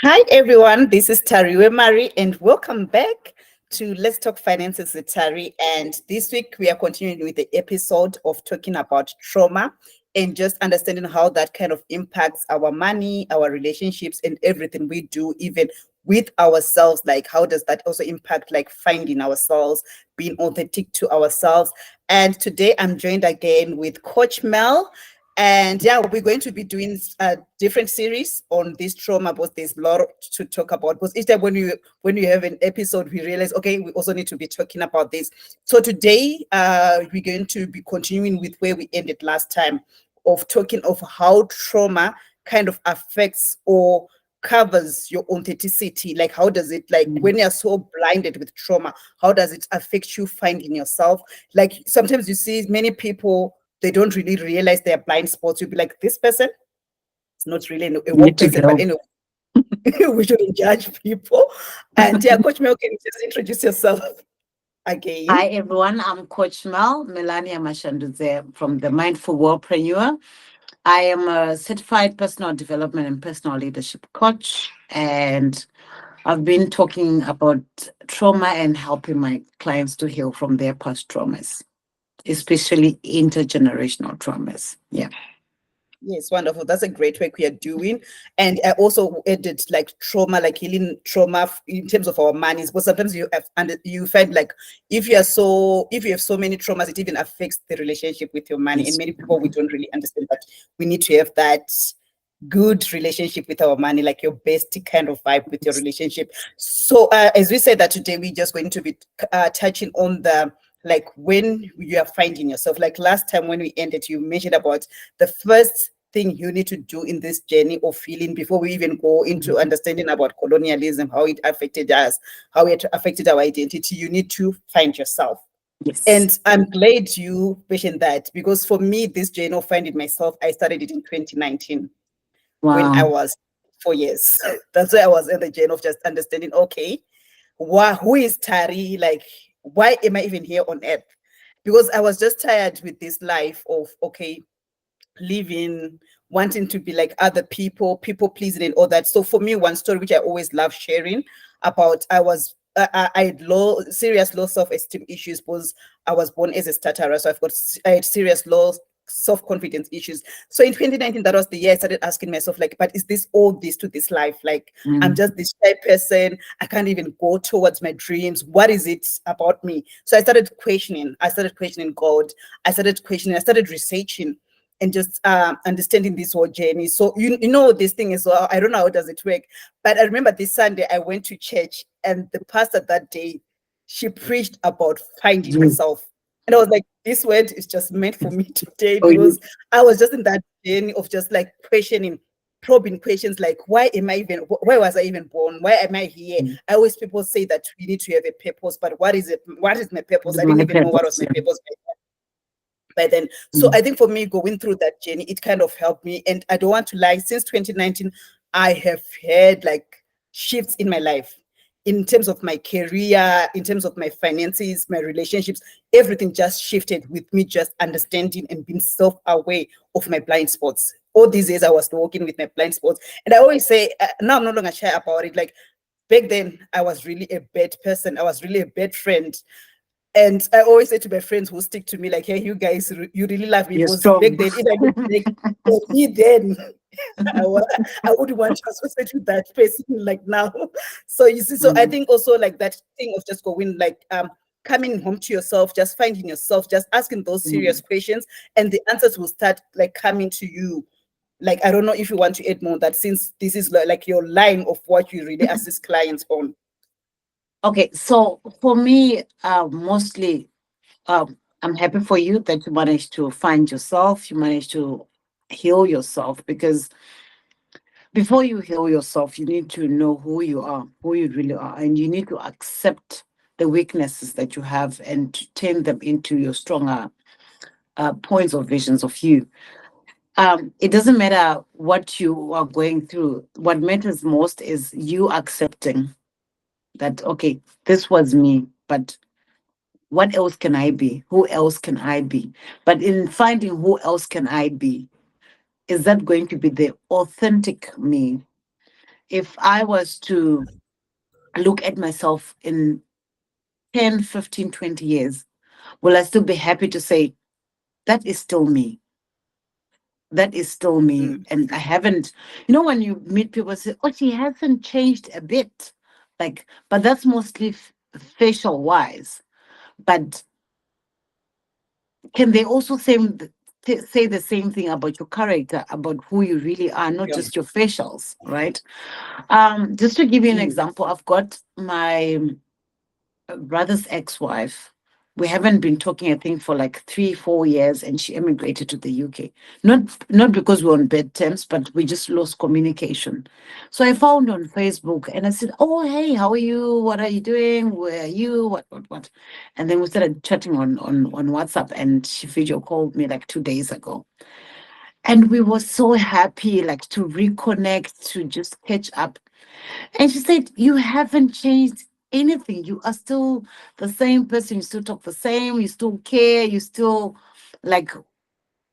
Hi everyone, this is Tariwe Mari and welcome back to Let's Talk Finances with Tari. And this week we are continuing with the episode of talking about trauma and just understanding how that kind of impacts our money, our relationships, and everything we do, even with ourselves. Like, how does that also impact, like, finding ourselves, being authentic to ourselves? And today I'm joined again with Coach Mel. And yeah, we're going to be doing a different series on this trauma, but there's a lot to talk about. Because each time when you have an episode, we realize, okay, we also need to be talking about this. So today, we're going to be continuing with where we ended last time, of talking of how trauma kind of affects or covers your authenticity. Like, how does it, like, when you're so blinded with trauma, how does it affect you finding yourself? Like, sometimes you see many people, they don't really realize their blind spots. You'll be like, this person is not really a Need work to person, but go. anyway, we shouldn't judge people. And yeah, Coach Mel, can you just introduce yourself again? Hi, everyone. I'm Coach Mel, Melania Mashanduze from the Mindful Warpreneur. I am a certified personal development and personal leadership coach, and I've been talking about trauma and helping my clients to heal from their past traumas, especially intergenerational traumas. Yeah. Yes, wonderful. That's a great work we are doing. And I also added like trauma, like healing trauma in terms of our monies. But sometimes you have, and you find like if you have so many traumas, it even affects the relationship with your money. And Yes. many people, we don't really understand that we need to have that good relationship with our money, like your bestie kind of vibe with your relationship. So as we said that today, we're just going to be touching on the, like, when you are finding yourself. Like last time when we ended, you mentioned about the first thing you need to do in this journey of healing before we even go into understanding about colonialism, how it affected us, how it affected our identity. You need to find yourself. Yes. And I'm glad you mentioned that, because for me, this journey of finding myself, I started it in 2019 when I Wow. was 4 years. That's why I was in the journey of just understanding, okay, who is Tari? Like, why am I even here on earth? Because I was just tired with this life of, okay, living, wanting to be like other people, people pleasing and all that. So for me, one story which I always love sharing about, I had serious low self-esteem issues because I was born as a stutterer. So I had serious low self-confidence issues. So in 2019, that was the year I started asking myself, like, but is this all this to this life? Like, I'm Mm. just this shy person. I can't even go towards my dreams. What is it about me? So I started questioning. I started questioning God. I started researching and just understanding this whole journey. So you know this thing is, well, I don't know how does it work, but I remember this Sunday I went to church and the pastor that day, she preached about finding You. yourself, and I was like, this word is just meant for me today, Oh, you. because I was just in that journey of just like questioning, probing questions like, why was I even born? Why am I here? Mm. I always, people say that we need to have a purpose, but what is it? What is my purpose? This is I didn't my even know what was purpose. my Yeah. purpose by then. So Mm. I think for me, going through that journey, it kind of helped me. And I don't want to lie, since 2019, I have had like shifts in my life, in terms of my career, in terms of my finances, my relationships. Everything just shifted with me just understanding and being self-aware of my blind spots. All these years I was working with my blind spots. And I always say, now I'm no longer shy about it. Like, back then I was really a bad person, I was really a bad friend. And I always say to my friends who stick to me, like, hey, you guys, you really love me, You're because back strong. then, if I look back, for me then, I, I wouldn't want to associate with that person like now. So you see, so I Mm. think also like that thing of just going like, coming home to yourself, just finding yourself, just asking those serious Mm. questions, and the answers will start like coming to you. Like, I don't know if you want to add more, that since this is like your line of what you really assist clients on. Okay, so for me, mostly, I'm happy for you that you managed to find yourself, you managed to heal yourself, because before you heal yourself, you need to know who you are, who you really are, and you need to accept the weaknesses that you have and to turn them into your stronger points or visions of you. It doesn't matter what you are going through. What matters most is you accepting that, okay, this was me, but what else can I be? Who else can I be? But in finding who else can I be, is that going to be the authentic me? if I was to look at myself in 10, 15, 20 years, will I still be happy to say, that is still me? That is still me. Mm, And I haven't, you know, when you meet people say, oh, she hasn't changed a bit. Like, but that's mostly facial wise. But can they also say the same thing about your character, about who you really are, not yeah. just your facials, right? Just to give you an Mm, example, I've got my brother's ex-wife. We haven't been talking, I think, for like 3, 4 years, and she emigrated to the UK. Not because we're on bad terms, but we just lost communication. So I found on Facebook and I said, "Oh, hey, how are you? What are you doing? Where are you? What?" And then we started chatting on WhatsApp, and she video called me like 2 days ago. And we were so happy, like to reconnect, to just catch up. And she said, you haven't changed anything. You are still the same person. You still talk the same. You still care. You still like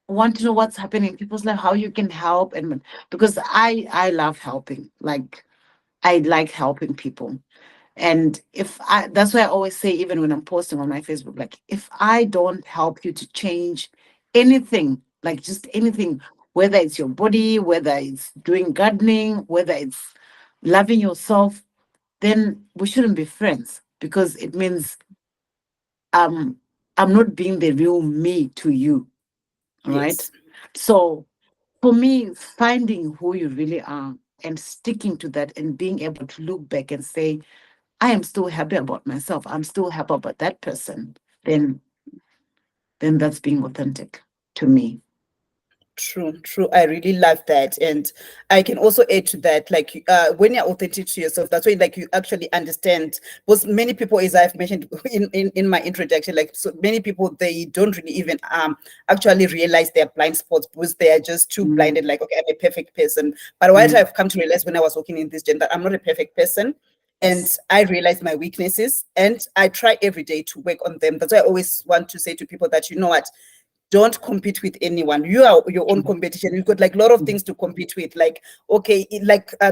want to know what's happening in people's life, how you can help. And because I love helping. Like I like helping people. And if I that's why I always say, even when I'm posting on my Facebook, like if I don't help you to change anything, like just anything, whether it's your body, whether it's doing gardening, whether it's loving yourself, then we shouldn't be friends, because it means um I'm not being the real me to you. All right. yes. So for me, finding who you really are and sticking to that and being able to look back and say, I am still happy about myself, I'm still happy about that person, then that's being authentic to me. True, true. I really love that. And I can also add to that, like when you're authentic to yourself, that's when like you actually understand. Because many people, as I've mentioned in my introduction, like so many people, they don't really even actually realize their blind spots because they are just too Mm, blinded, like, okay, I'm a perfect person. But what mm, I've come to realize when I was working in this gender, I'm not a perfect person. And yes. I realize my weaknesses and I try every day to work on them. That's why I always want to say to people that, you know what, don't compete with anyone. You are your own Mm, competition. You've got like a lot of mm, things to compete with. Like, okay,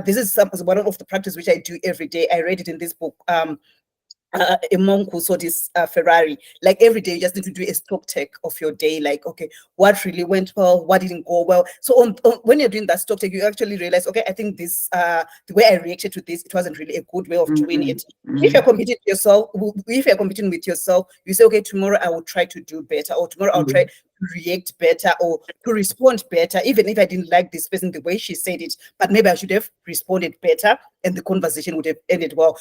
this is one of the practice which I do every day. I read it in this book. A monk who saw this Ferrari. Like every day, you just need to do a stock take of your day. Like, okay, what really went well, what didn't go well. So when you're doing that stock take, you actually realize, okay, I think this the way I reacted to this, it wasn't really a good way of doing mm, it. If you're mm, competing with yourself, if you're competing with yourself, you say, okay, tomorrow I will try to do better, or tomorrow I'll try mm, to react better or to respond better, even if I didn't like this person the way she said it, but maybe I should have responded better and the conversation would have ended well.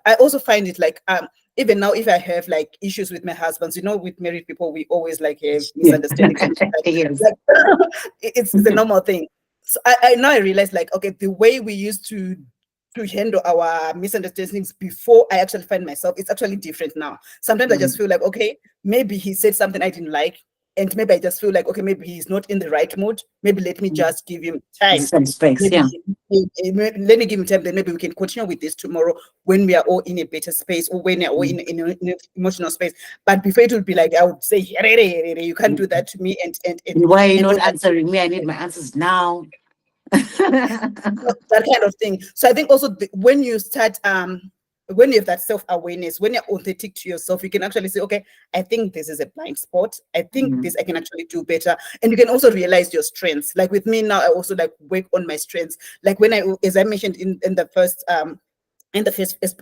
I also find it like even now if I have like issues with my husbands, you know, with married people we always like have yeah. misunderstandings and Yes. like it's a normal thing. So I now I realize like, okay, the way we used to handle our misunderstandings before I actually find myself, it's actually different now. Sometimes I just Mm, feel like, okay, maybe he said something I didn't like, and maybe I just feel like, okay, maybe he's not in the right mood. Maybe let me mm. just give him time. Some space, Maybe yeah. let me give him time. Then maybe we can continue with this tomorrow when we are all in a better space or when we are all Mm, in an emotional space. But before it would be like I would say, you can't do mm. that to me, and Why are you and not all that. answering me? I need my answers now. That kind of thing. So I think also when you start when you have that self-awareness, when you're authentic to yourself, you can actually say, okay, I think this is a blind spot. I think Mm, this I can actually do better. And you can also realize your strengths. Like with me now, I also like work on my strengths. Like when I, as I mentioned in the first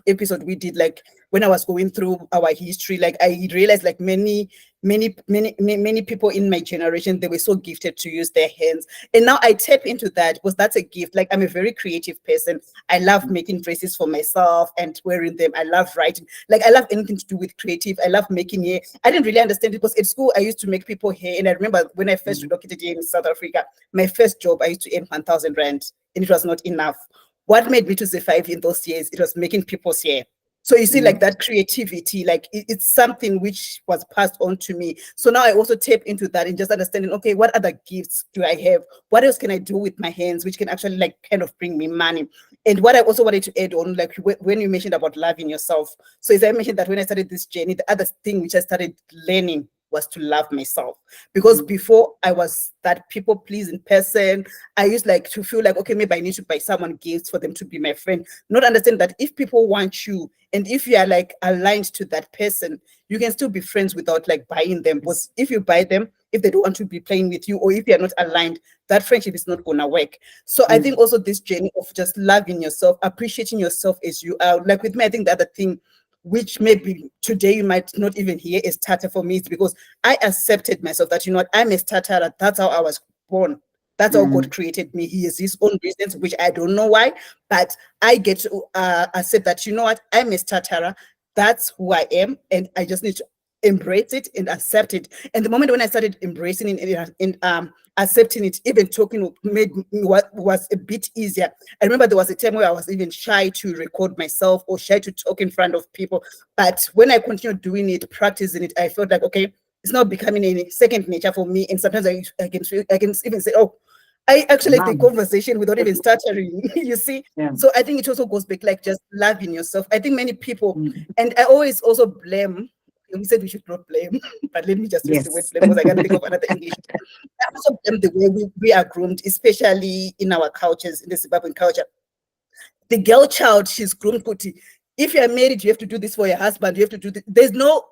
episode we did, like when I was going through our history, like I realized like many people in my generation, they were so gifted to use their hands, and now I tap into that because that's a gift. Like I'm a very creative person. I love making dresses for myself and wearing them. I love writing. Like I love anything to do with creative. I love making hair. I didn't really understand it because at school I used to make people hair, and I remember when I first mm, relocated here in South Africa, my first job I used to earn 1,000 rand, and it was not enough. What made me to survive in those years, it was making people's hair. So you see, like mm, that creativity, like it's something which was passed on to me. So now I also tap into that and just understanding, okay, what other gifts do I have? What else can I do with my hands, which can actually like kind of bring me money? And what I also wanted to add on, like when you mentioned about loving yourself. So as I mentioned that when I started this journey, the other thing which I started learning was to love myself. Because Mm. before I was that people pleasing person, I used like to feel like, okay, maybe I need to buy someone gifts for them to be my friend. Not understand that if people want you and if you are like aligned to that person, you can still be friends without like buying them. But Yes. if you buy them, if they don't want to be playing with you, or if you're not aligned, that friendship is not gonna work. So I think Mm. also this journey of just loving yourself, appreciating yourself as you are. Like with me, I think the other thing which maybe today you might not even hear a starter for me is because I accepted myself that, you know what, I'm a starter. That's how I was born. That's how God Mm. created me. He has his own reasons, which I don't know why, but I get to accept that, you know what, I'm a starter. That's who I am. And I just need to embrace it and accept it. And the moment when I started embracing it and accepting it, even talking made me what was a bit easier. I remember there was a time where I was even shy to record myself or shy to talk in front of people. But when I continued doing it, practicing it, I felt like, okay, it's not becoming a second nature for me. And sometimes I can even say, oh, I actually Wow. take conversation without even stuttering. You see? Yeah. So I think it also goes back like just loving yourself. I think many people, Mm. and I always also blame, we said we should not blame, but let me just use the word Yes. blame because I can't think of another English. I also blame the way we are groomed, especially in our cultures, in the Zimbabwean culture. The girl child, she's groomed, Kuti. If you're married, you have to do this for your husband. You have to do this. There's no,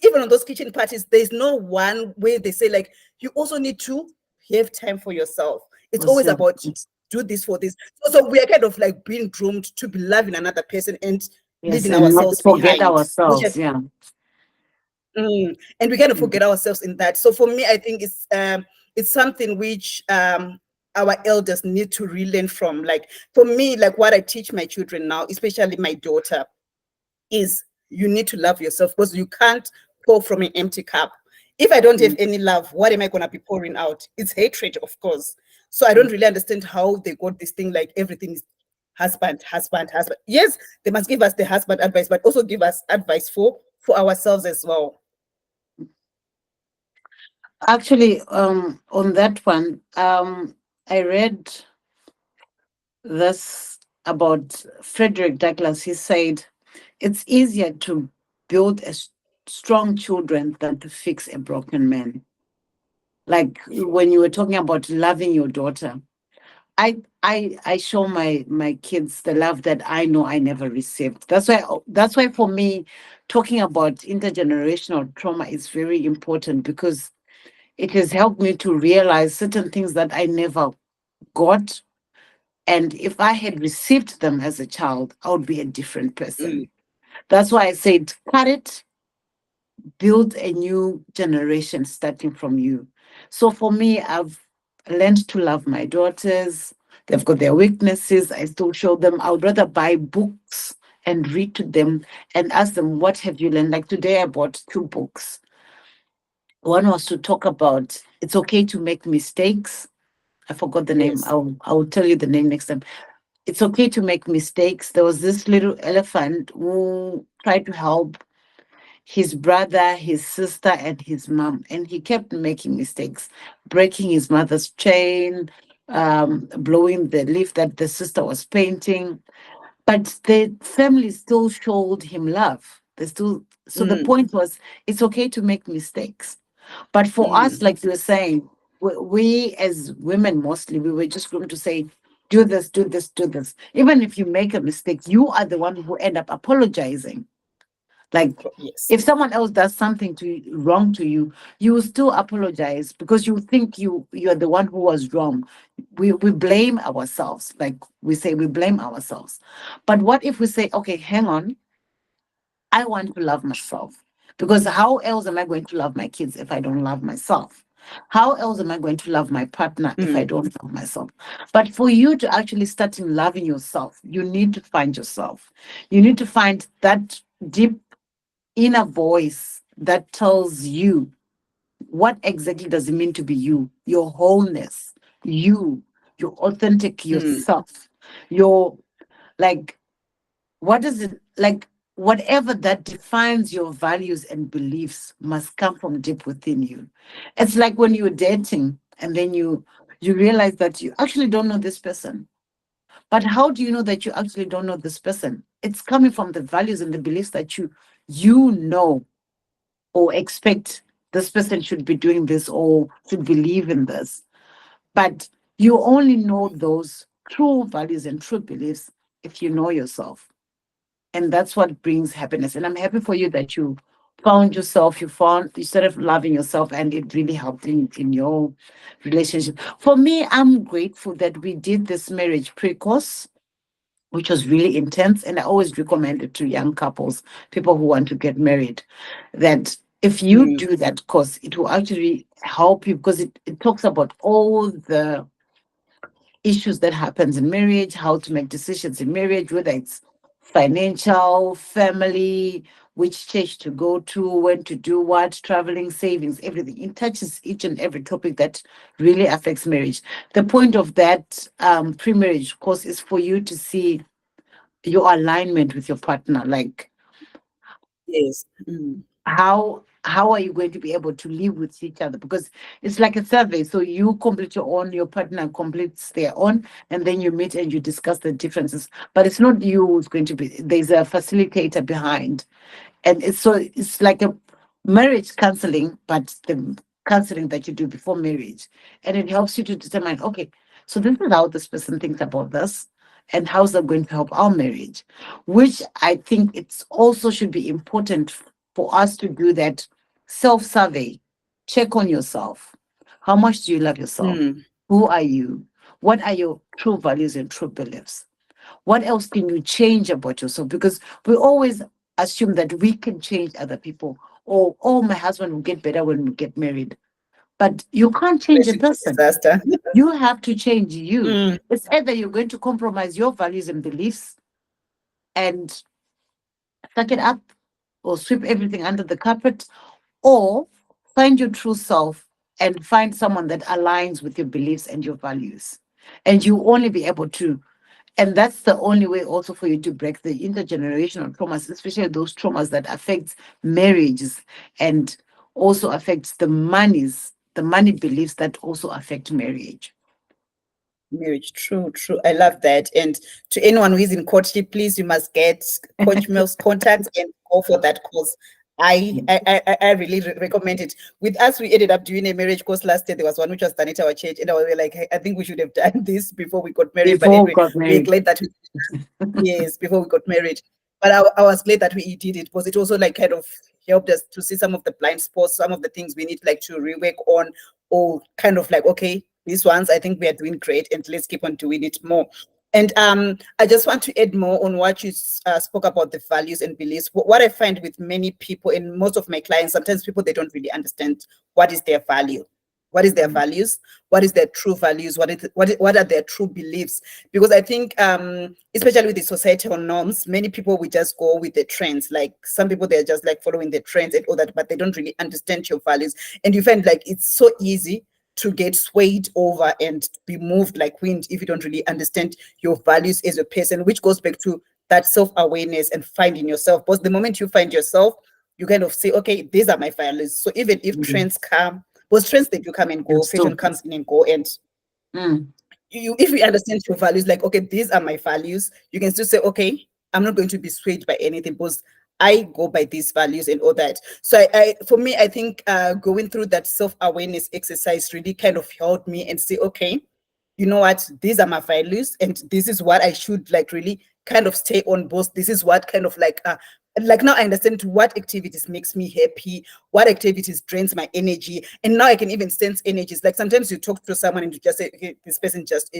even on those kitchen parties, there's no one way they say, like, you also need to have time for yourself. It's always Oneself. about Yes. do this for this. So we are kind of like being groomed to be loving another person and Yes, leaving and not to ourselves forget behind, which I ourselves. Yeah. and we kind of Mm. forget ourselves in that. So for me, I think it's something which our elders need to relearn from. Like for me, like what I teach my children now, especially my daughter, is you need to love yourself because you can't pour from an empty cup. If I don't have Mm. any love, what am I gonna be pouring out? It's hatred, of course. So I Mm. don't really understand how they got this thing like everything is husband, husband, husband. Yes, they must give us the husband advice, but also give us advice for ourselves as well. Actually, on that one, I read this about Frederick Douglass. He said, it's easier to build strong children than to fix a broken man. Like when you were talking about loving your daughter, I show my kids the love that I know I never received. That's why for me, talking about intergenerational trauma is very important because it has helped me to realize certain things that I never got. And if I had received them as a child, I would be a different Mm, person. That's why I said, cut it, build a new generation starting from you. So for me, I've learned to love my daughters. They've got their weaknesses. I still show them. I would rather buy books and read to them and ask them, what have you learned? Like today, I bought two books. One was to talk about it's okay to make mistakes. I forgot the name. yes. I'll tell you the name next time. It's okay to make mistakes. There was this little elephant who tried to help his brother, his sister, and his mom. And he kept making mistakes, breaking his mother's chain, blowing the leaf that the sister was painting. But the family still showed him love. They still, so the Mm, point was, it's okay to make mistakes. But for us, mm, like you were saying, we as women mostly, we were just going to say, do this, do this, do this. Even if you make a mistake, you are the one who end up apologizing. Like yes. if someone else does something wrong to you, you will still apologize because you think you're the one who was wrong. We blame ourselves. Like we say, we blame ourselves. But what if we say, okay, hang on, I want to love myself. Because how else am I going to love my kids if I don't love myself? How else am I going to love my partner if I Mm, don't love myself? But for you to actually start in loving yourself, you need to find yourself. You need to find that deep inner voice that tells you what exactly does it mean to be you, your wholeness, you, your authentic mm, yourself, your like what is it like whatever that defines your values and beliefs must come from deep within you. It's like when you're dating and then you realize that you actually don't know this person. But how do you know that you actually don't know this person? It's coming from the values and the beliefs that you know or expect this person should be doing this or should believe in this. But you only know those true values and true beliefs if you know yourself. And that's what brings happiness. And I'm happy for you that you found yourself, you started loving yourself, and it really helped in your relationship. For me, I'm grateful that we did this marriage pre-course, which was really intense. And I always recommend it to young couples, people who want to get married, that if you Mm, do that course, it will actually help you, because it talks about all the issues that happens in marriage, how to make decisions in marriage, whether it's financial, family, which church to go to, when to do what, traveling, savings, everything. It touches each and every topic that really affects marriage. The point of that pre-marriage course is for you to see your alignment with your partner, like yes. Mm, how are you going to be able to live with each other, because it's like a survey. So you complete your own, your partner completes their own, and then you meet and you discuss the differences. But it's not you who's going to be, there's a facilitator behind. And it's like a marriage counseling, but the counseling that you do before marriage. And it helps you to determine, okay, so this is how this person thinks about this, and how's that going to help our marriage. Which I think it's also should be important for us to do that self-survey. Check on yourself. How much do you love yourself? mm, Who are you? What are your true values and true beliefs? What else can you change about yourself? Because we always assume that we can change other people, or oh, my husband will get better when we get married. But you can't change a recipe person. disaster. You have to change you. Mm, It's either you're going to compromise your values and beliefs and suck it up, or sweep everything under the carpet, or find your true self and find someone that aligns with your beliefs and your values. And you only be able to, and that's the only way also for you to break the intergenerational traumas, especially those traumas that affect marriages, and also affects the money beliefs that also affect marriage. marriage, true, true. I love that. And to anyone who is in courtship, please, you must get Coach Mel's contact and go for that course. I really recommend it. With us, we ended up doing a marriage course last year. There was one which was done at our church, and we were like, "Hey, I think we should have done this before we got married." But Before we anyway, got we're married. glad that we, yes, before we got married. But I was glad that we did it, because it also like kind of helped us to see some of the blind spots, some of the things we need like to rework on, or kind of like, okay, these ones I think we are doing great, and let's keep on doing it more. And I just want to add more on what you spoke about, the values and beliefs. What I find with many people and most of my clients, sometimes people, they don't really understand what is their value. What is their values? What is their true values? What are their true beliefs? Because I think, especially with the societal norms, many people will just go with the trends. Like some people, they're just like following the trends and all that, but they don't really understand your values. And you find like it's so easy to get swayed over and be moved like wind if you don't really understand your values as a person, which goes back to that self-awareness and finding yourself. Because the moment you find yourself, you kind of say, okay, these are my values. So even if Mm. trends come, because trends, they do come and You go, fashion still. comes in and go, and Mm. you, if you understand your values, like, okay, these are my values, you can still say, okay, I'm not going to be swayed by anything, because I go by these values and all that. So for me, I think going through that self-awareness exercise really kind of helped me and say, okay, you know what, these are my values, and this is what I should like really kind of stay on. Both, this is what kind of like now I understand what activities makes me happy, what activities drains my energy, and now I can even sense energies. Like sometimes you talk to someone and you just say, okay, this person just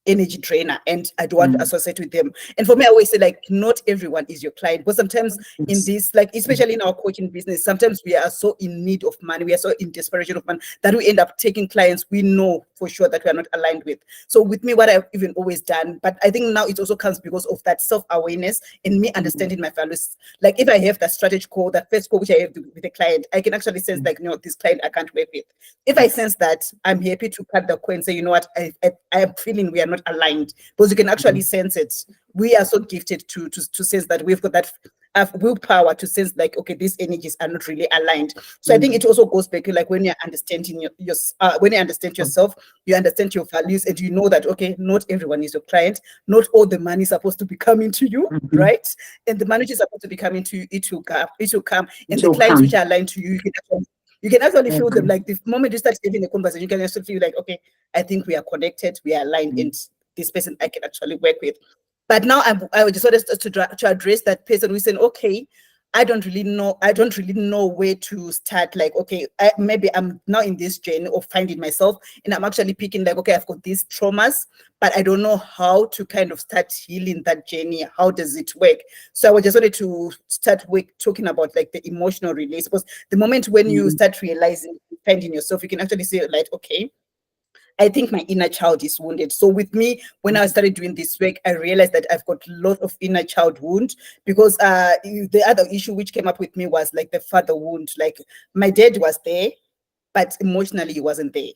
energy drainer, and I don't want to Mm. associate with them. And for me, I always say, like, not everyone is your client, but sometimes in Yes. this, like, especially in our coaching business, sometimes we are so in need of money, we are so in desperation of money, that we end up taking clients we know for sure that we are not aligned with. So with me, what I've even always done, but I think now it also comes because of that self-awareness and me Mm. understanding my values. Like if I have that strategy call, that first call which I have with the client, I can actually sense like, no, this client I can't work with. If I Yes. sense that, I'm happy to cut the call and say, you know what, I am feeling we are not aligned, because you can actually Mm. sense it. We are so gifted to sense that. We've got that willpower to sense like, okay, these energies are not really aligned. So I think Mm. it also goes back to like when you're understanding your when you understand yourself, you understand your values, and you know that, okay, not everyone is your client, not all the money is supposed to be coming to you, Mhm. right? And the money is supposed to be coming to you, it will come, and It the will clients which come. are aligned to you, you can actually You can actually I feel them. agree. Like the moment you start having a conversation, you can actually feel like, okay, I think we are connected, we are aligned, Mm. and this person I can actually work with. But now I just wanted to address that person who said, okay, I don't really know where to start. Like, okay, maybe I'm now in this journey of finding myself, and I'm actually picking like, okay, I've got these traumas, but I don't know how to kind of start healing that journey. How does it work? So I just wanted to start with talking about like the emotional release, because the moment when you Mm. start realizing, finding yourself, you can actually say like, okay, I think my inner child is wounded. So with me, when I started doing this work, I realized that I've got a lot of inner child wound, because the other issue which came up with me was like the father wound. Like my dad was there, but emotionally he wasn't there.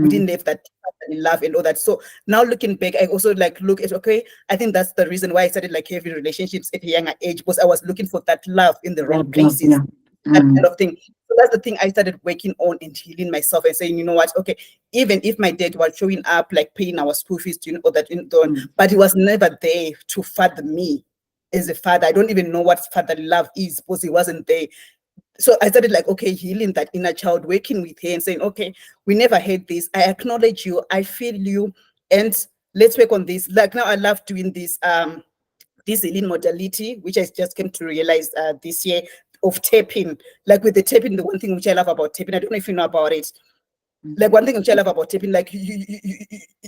We Mm. didn't have that love and all that. So now looking back, I also like look at, okay, I think that's the reason why I started like having relationships at a younger age, because I was looking for that love in the wrong That love, places, yeah. that kind Mm. of thing. So that's the thing I started working on and healing myself and saying, you know what, okay, even if my dad was showing up, like paying our school fees, doing all that, Mm. but he was never there to father me as a father. I don't even know what fatherly love is, because he wasn't there. So I started like, okay, healing that inner child, working with her and saying, okay, we never had this. I acknowledge you, I feel you, and let's work on this. Like now I love doing this healing modality, which I just came to realize this year, of tapping. Like with the tapping, the one thing which I love about tapping, I don't know if you know about it, like Mhm. one thing which I love about tapping, like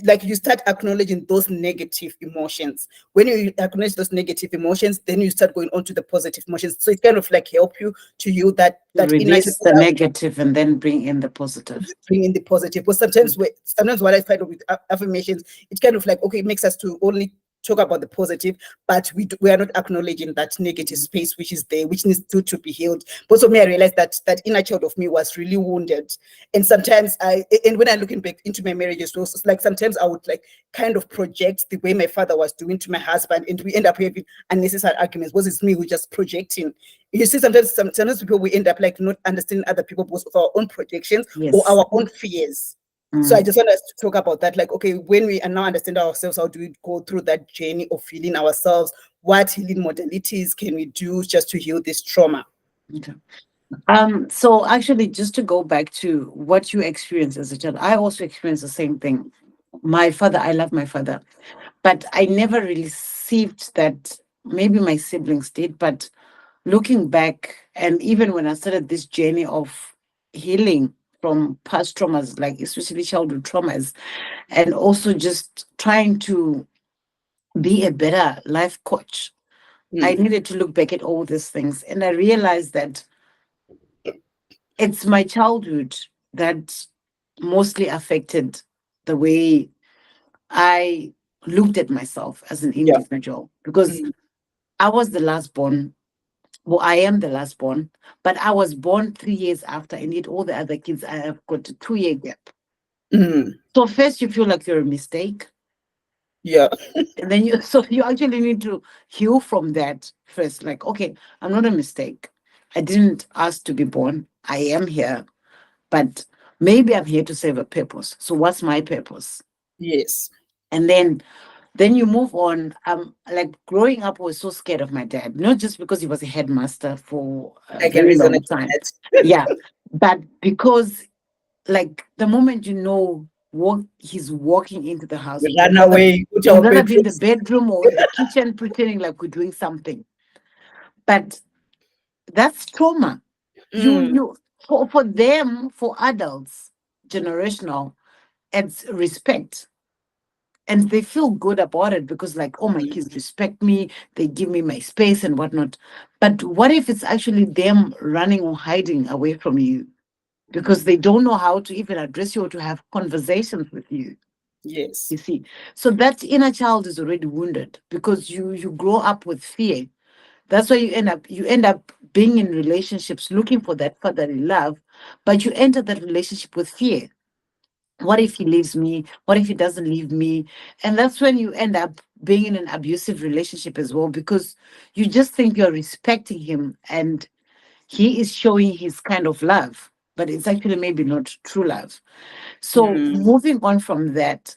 like you start acknowledging those negative emotions. When you acknowledge those negative emotions, then you start going on to the positive emotions. So it kind of like help you to heal To that inner child, release the negative and then bring in the positive. bring in the positive. Because sometimes what I find with affirmations, it's kind of like, okay, it makes us to only talk about the positive, but we are not acknowledging that negative Mm. space which is there, which needs to be healed. But for me, I realized that that inner child of me was really wounded, and sometimes and when I looking back into my marriages, it was like sometimes I would like kind of project the way my father was doing to my husband, and we end up having unnecessary arguments. Was it's me who just projecting? You see, sometimes people we end up like not understanding other people because of our own projections or Yes. our own fears. So I Mm. just want us to talk about that. Like, okay, when we are now understand ourselves, how do we go through that journey of healing ourselves? What healing modalities can we do just to heal this trauma? Okay. So actually, just to go back to what you experienced as a child, I also experienced the same thing. My father, I love my father, but I never received that. Maybe my siblings did, but looking back, and even when I started this journey of healing from past traumas, like especially childhood traumas, and also just trying to be a better life coach, I Mm, needed to look back at all these things. And I realized that it's my childhood that mostly affected the way I looked at myself as an yeah. individual, because Mm, I was the last born. Well, I am the last born, but I was born 3 years after, and yet all the other kids, I have got a 2 year gap. mm, So first you feel like you're a mistake, yeah. and then you so you actually need to heal from that first. Like, okay, I'm not a mistake. I didn't ask to be born. I am here, but maybe I'm here to serve a purpose. So what's my purpose? Yes. And then you move on. Like growing up, I was so scared of my dad, not just because he was a headmaster for a I can very long resonate with time. that. Yeah, but because like the moment you know what he's walking into the house, We ran away, go to we'd our rather be in the bedrooms. bedroom or in the kitchen pretending like we're doing something. But that's trauma. Mm, You for them, for adults, generational, it's respect. And they feel good about it because, like, oh, my mm, kids respect me, they give me my space and whatnot. But what if it's actually them running or hiding away from you because they don't know how to even address you or to have conversations with you? yes. You see, so that inner child is already wounded because you grow up with fear. That's why you end up being in relationships looking for that fatherly love, but you enter that relationship with fear. What if he leaves me? What if he doesn't leave me? And that's when you end up being in an abusive relationship as well, because you just think you're respecting him and he is showing his kind of love, but it's actually maybe not true love. So Mm, moving on from that,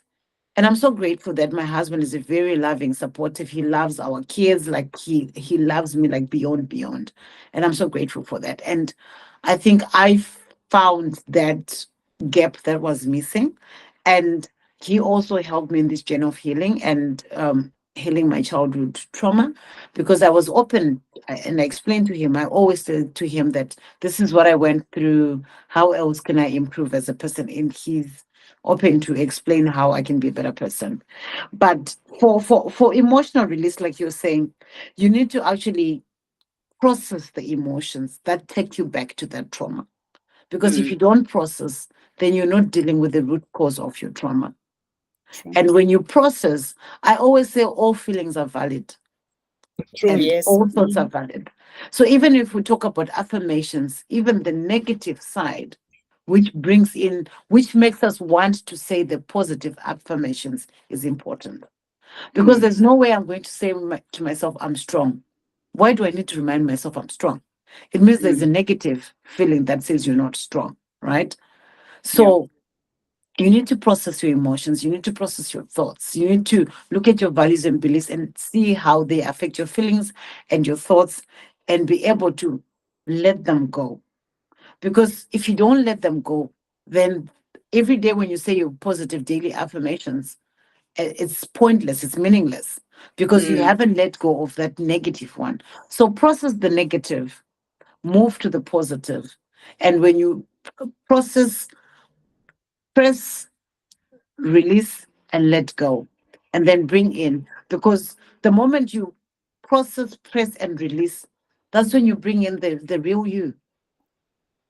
and I'm so grateful that my husband is a very loving, supportive. He loves our kids, like he loves me like beyond. And I'm so grateful for that. And I think I found that gap that was missing. And he also helped me in this journey of healing and healing my childhood trauma, because I was open and I explained to him. I always said to him that this is what I went through. How else can I improve as a person? And he's open to explain how I can be a better person. But for emotional release, like you're saying, you need to actually process the emotions that take you back to that trauma. Because if Mm. you don't process, then you're not dealing with the root cause of your trauma. True. And when you process, I always say all feelings are valid True, and yes. all thoughts are valid. So even if we talk about affirmations, even the negative side, which makes us want to say the positive affirmations, is important. Because Mm. there's no way I'm going to say to myself, I'm strong. Why do I need to remind myself I'm strong? It means there's a Mm. negative feeling that says you're not strong, right? Yeah. So you need to process your emotions. You need to process your thoughts. You need to look at your values and beliefs and see how they affect your feelings and your thoughts, and be able to let them go. Because if you don't let them go, then every day when you say your positive daily affirmations, it's pointless, it's meaningless, because you Mm. haven't let go of that negative one. So process the negative, move to the positive. And when you process, press, release, and let go, and then bring in. Because the moment you process, press, and release, that's when you bring in the real you.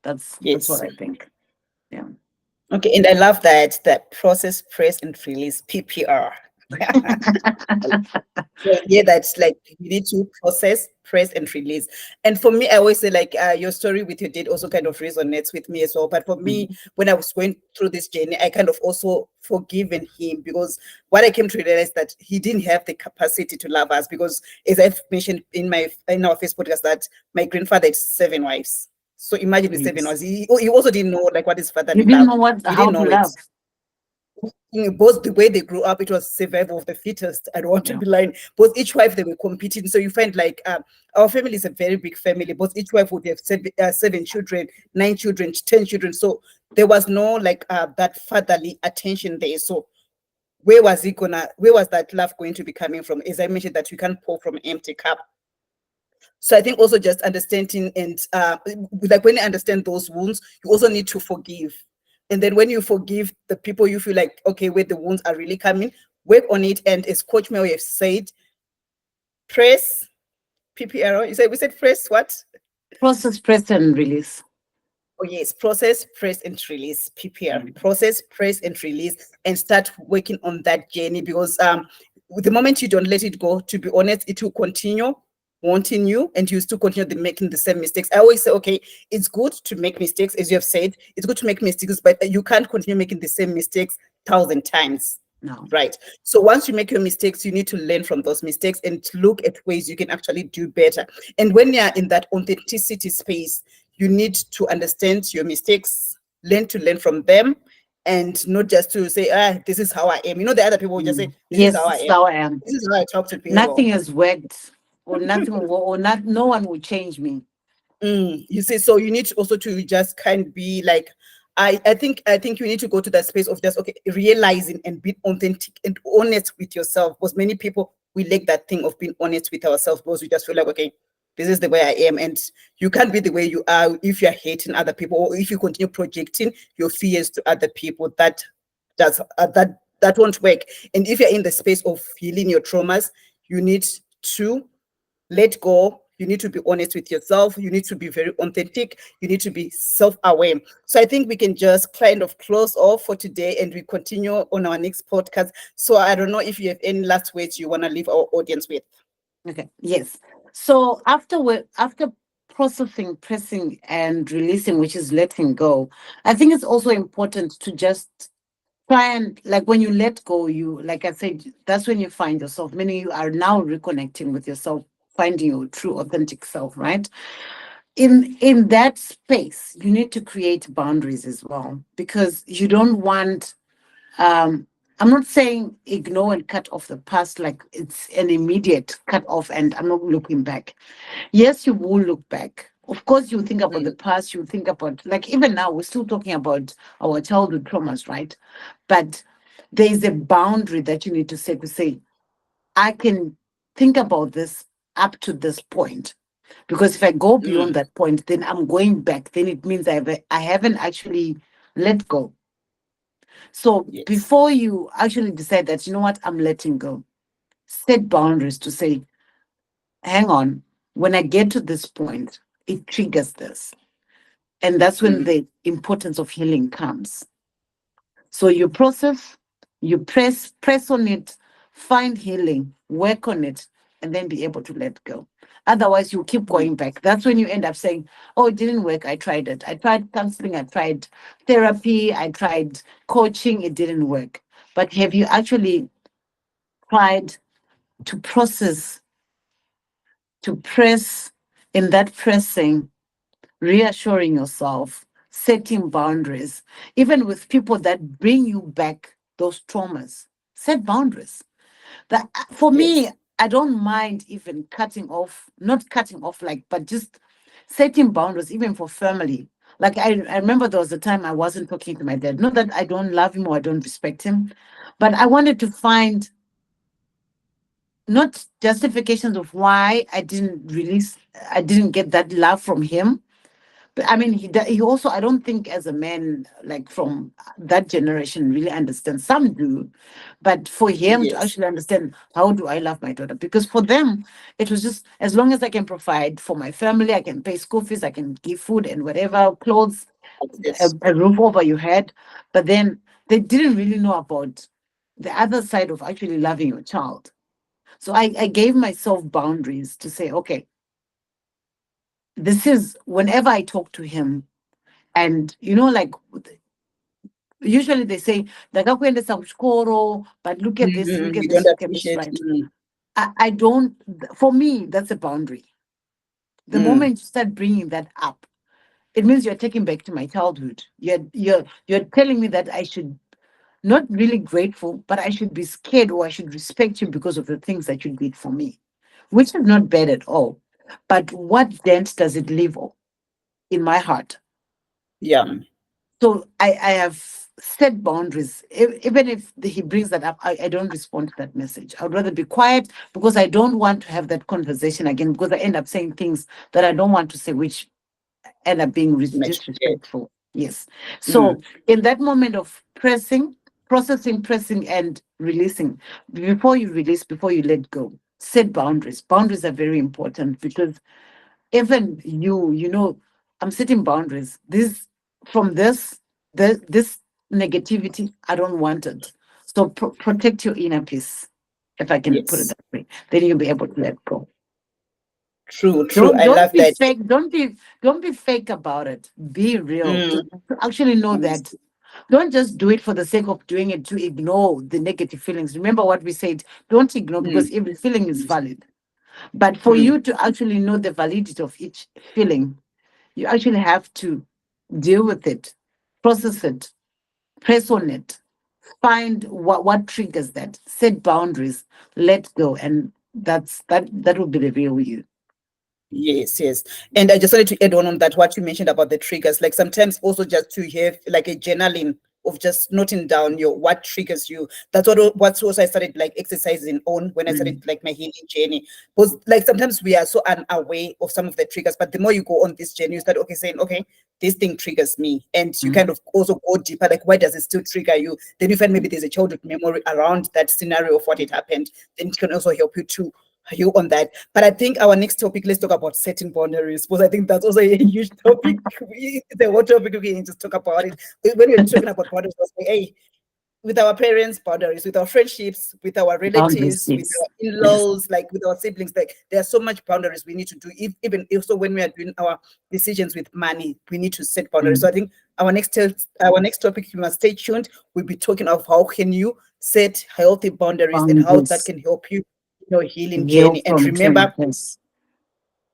That's what Yes. I think. Yeah. Okay, and I love that process, press, and release, PPR. So yeah, that's like you need to process, press, and release. And for me, I always say like your story with your dad also kind of resonates with me as well. But for me, Mhm. when I was going through this journey, I kind of also forgiven him, because what I came to realize that he didn't have the capacity to love us. Because as I've mentioned in our first podcast, that my grandfather had 7 wives. So imagine the 7 wives. Yes. He also didn't know like what is You fatherly didn't love. know He how didn't to know it. love. Both the way they grew up, it was survival of the fittest. I don't want to Yeah. be lying. Both each wife they were competing. So you find like our family is a very big family. Both each wife would have 7 children, 9 children, 10 children. So there was no like that fatherly attention there. So where was that love going to be coming from? As I mentioned, that you can't pour from an empty cup. So I think also just understanding and like when you understand those wounds, you also need to forgive. And then when you forgive the people, you feel like, okay, where the wounds are really coming, work on it. And as Coach Mel have said, press, PPR. We said press what? Process, press, and release. Oh yes, process, press, and release. PPR. Mm. Process, press, and release, and start working on that journey. Because the moment you don't let it go, to be honest, it will continue wanting you, and you still continue making the same mistakes. I always say, okay, it's good to make mistakes, as you have said. It's good to make mistakes, but you can't continue making the same mistakes 1,000 times. No. Right. So once you make your mistakes, you need to learn from those mistakes and look at ways you can actually do better. And when you're in that authenticity space, you need to understand your mistakes, learn from them, and not just to say, this is how I am. The other people will just say, Mm. this is Yes, how I this is am. how I am. This is how I talk to people. Nothing has worked, or nothing, or not. No one will change me. You see, so you need also to just kind of be like, I think you need to go to that space of just okay, realizing and being authentic and honest with yourself. Because many people we lack that thing of being honest with ourselves, because we just feel like, okay, this is the way I am, and you can't be the way you are if you're hating other people, or if you continue projecting your fears to other people. That won't work. And if you're in the space of healing your traumas, you need to let go. You need to be honest with yourself. You need to be very authentic. You need to be self-aware. So I think we can just kind of close off for today, and we continue on our next podcast. So I don't know if you have any last words you want to leave our audience with. Okay. Yes. So after processing, pressing, and releasing, which is letting go, I think it's also important to just try and, like, when you let go, you, like I said, that's when you find yourself. Meaning you are now reconnecting with yourself, finding your true authentic self, right? In that space, you need to create boundaries as well, because you don't want, I'm not saying ignore and cut off the past like it's an immediate cut off and I'm not looking back. Yes, you will look back of course, you think about the Mm. past, you think about, like, even now, we're still talking about our childhood traumas, right? But there is a boundary that you need to set to say, I can think about this up to this point. Because if I go beyond Mm. that point, then I'm going back. Then it means I haven't actually let go. So Yes. before you actually decide that, you know what, I'm letting go, set boundaries to say, hang on, when I get to this point, it triggers this. And that's when Mm. the importance of healing comes. So you process, you press on it, find healing, work on it, and then be able to let go. Otherwise, you keep Mm. going back. That's when you end up saying, oh, it didn't work. I tried it. I tried counseling. I tried therapy. I tried coaching. It didn't work. But have you actually tried to process, to press in that pressing, reassuring yourself, setting boundaries, even with people that bring you back those traumas? Set boundaries. That for me, Yes. I don't mind even cutting off, not cutting off, like, but just setting boundaries, even for family. Like I remember there was a time I wasn't talking to my dad. Not that I don't love him or I don't respect him, but I wanted to find not justifications of why I didn't get that love from him. But I mean, he also, I don't think as a man, like from that generation, really understands. Some do, but for him to Yes. actually understand, how do I love my daughter? Because for them, it was just, as long as I can provide for my family, I can pay school fees, I can give food and whatever, clothes, Yes. a roof over your head. But then they didn't really know about the other side of actually loving your child. So I gave myself boundaries to say, okay, this is whenever I talk to him, and like usually they say, "Ndakakuendesa kuchikoro, but look at this, look Mm-hmm. at You this, don't look at this," appreciate. right? I don't, for me, that's a boundary. The Mm. moment you start bringing that up, it means you're taking back to my childhood. You're telling me that I should not really grateful, but I should be scared or I should respect you because of the things that you did for me, which is not bad at all. But what dent does it leave in my heart? Yeah. So I have set boundaries. Even if he brings that up, I don't respond to that message. I would rather be quiet because I don't want to have that conversation again, because I end up saying things that I don't want to say, which end up being Much. Yeah. disrespectful. Yes. Mm. So in that moment of pressing, processing, pressing, and releasing, before you release, before you let go, set boundaries. Boundaries are very important because even I'm setting boundaries. This negativity, I don't want it. So protect your inner peace, if I can put it Yes. that way. Then you'll be able to let go. True. True. Don't I don't love be that. fake. Don't be fake about it. Be real. Mm. To actually know that. Honestly. Don't just do it for the sake of doing it to ignore the negative feelings. Remember what we said. Don't ignore, Mm. because every feeling is valid. But for Mm. you to actually know the validity of each feeling, you actually have to deal with it, process it, press on it, find what triggers that, set boundaries, let go, and that will be the real you. Yes, yes. And I just wanted to add on that what you mentioned about the triggers. Like sometimes also just to have like a journaling of just noting down your what triggers you. That's what's also I started like exercising on when I started Mm, like my healing journey. Because like sometimes we are so unaware of some of the triggers, but the more you go on this journey, you start saying, okay, this thing triggers me. And you kind mm, of also go deeper, like why does it still trigger you? Then you find maybe there's a childhood memory around that scenario of what had happened. Then it can also help you to you on that. But I think our next topic, let's talk about setting boundaries, because I think that's also a huge topic. It's a whole topic we can just talk about it. When we're talking about boundaries, we're saying, hey, with our parents, boundaries, with our friendships, with our boundaries, relatives, with yes. our Yes. in-laws, like with our siblings, like there are so much boundaries we need to do. Even if so, when we are doing our decisions with money, we need to set boundaries. So Mm, I think our next topic, you must stay tuned. We'll be talking of how can you set healthy boundaries and how that boundaries. can help you in your healing Heal journey. And from trauma. remember, Yes.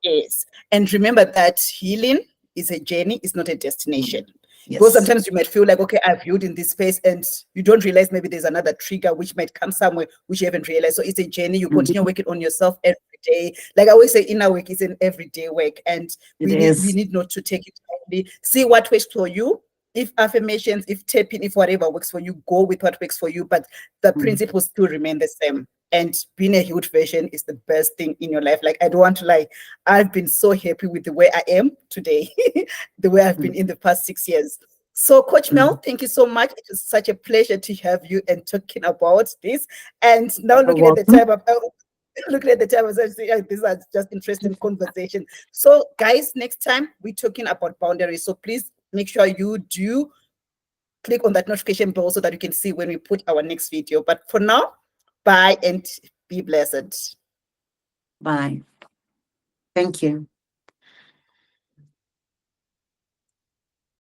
yes. And remember that healing is a journey, it's not a Mm, destination. Because yes. sometimes you might feel like, okay, I've healed in this space, and you don't realize maybe there's another trigger which might come somewhere which you haven't realized. So it's a journey. You continue Mhm. working on yourself every day. Like I always say, inner work is an everyday work, and It we is. need not to take it lightly. See what works for you. If affirmations, if tapping, if whatever works for you, go with what works for you. But the Mm. principles still remain the same. And being a healed version is the best thing in your life. Like I don't want to lie, I've been so happy with the way I am today, the way I've been Mm. in the past 6 years. So, Coach Mel, Mm. thank you so much. It was such a pleasure to have you and talking about this. And now You're looking at the welcome. time, looking at the time, I was actually, this is just interesting conversation. So, guys, next time we're talking about boundaries. So please make sure you do click on that notification bell so that you can see when we put our next video. But for now, bye and be blessed. Bye. Thank you.